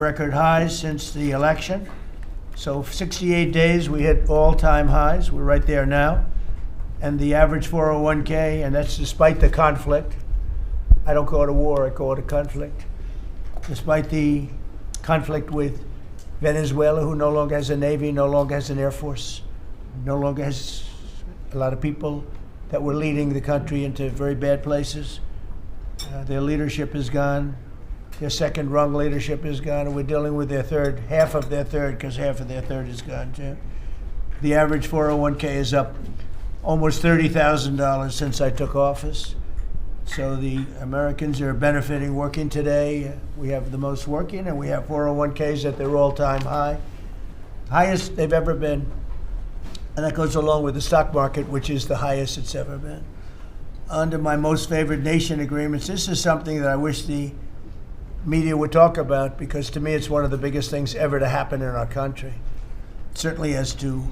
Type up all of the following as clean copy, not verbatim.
record highs since the election. So 68 days, we hit all-time highs. We're right there now. And the average 401k, and that's despite the conflict. I don't call it a war, I call it a conflict. Despite the conflict with Venezuela, who no longer has a Navy, no longer has an Air Force, no longer has a lot of people that were leading the country into very bad places. Their leadership is gone. Their second rung leadership is gone, and we're dealing with their third, half of their third, because half of their third is gone too. The average 401k is up almost $30,000 since I took office. So the Americans are benefiting working today. We have the most working, and we have 401ks at their all-time high, highest they've ever been. And that goes along with the stock market, which is the highest it's ever been. Under my most favored nation agreements, this is something that I wish the media would talk about, because to me it's one of the biggest things ever to happen in our country. Certainly as to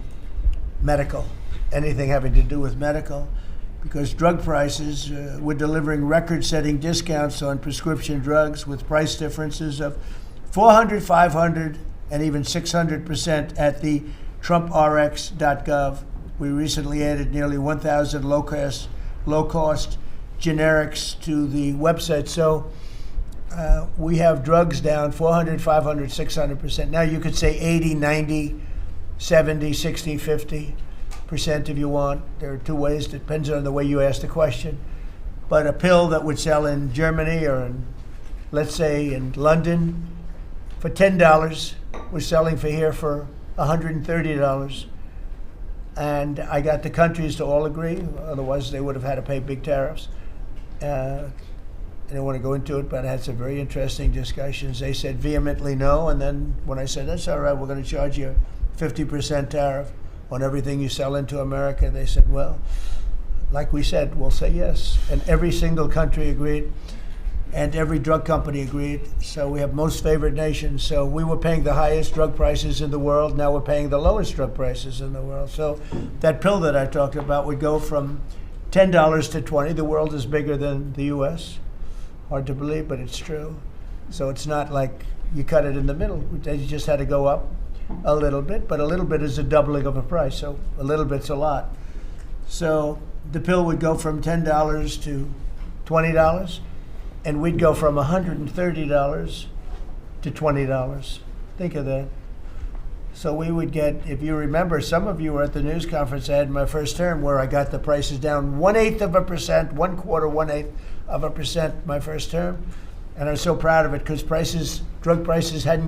medical, anything having to do with medical, because drug prices, we're delivering record-setting discounts on prescription drugs with price differences of 400, 500, and even 600% at the TrumpRx.gov. We recently added nearly 1,000 low-cost generics to the website. So we have drugs down 400, 500, 600%. Now you could say 80, 90, 70, 60, 50% if you want. There are two ways. It depends on the way you ask the question. But a pill that would sell in Germany or in, let's say, in London for $10, we're selling for here for $130. And I got the countries to all agree. Otherwise, they would have had to pay big tariffs. I don't want to go into it, but I had some very interesting discussions. They said vehemently no, and then when I said, that's all right, we're going to charge you a 50% tariff on everything you sell into America, they said, well, like we said, we'll say yes. And every single country agreed, and every drug company agreed. So we have most favored nations. So we were paying the highest drug prices in the world. Now we're paying the lowest drug prices in the world. So that pill that I talked about would go from $10 to $20. The world is bigger than the U.S. Hard to believe, but it's true. So it's not like you cut it in the middle. You just had to go up a little bit, but a little bit is a doubling of a price, so a little bit's a lot. So the pill would go from $10 to $20, and we'd go from $130 to $20. Think of that. So we would get, if you remember, some of you were at the news conference I had in my first term where I got the prices down 1/8%, 1/4% my first term. And I was so proud of it because drug prices hadn't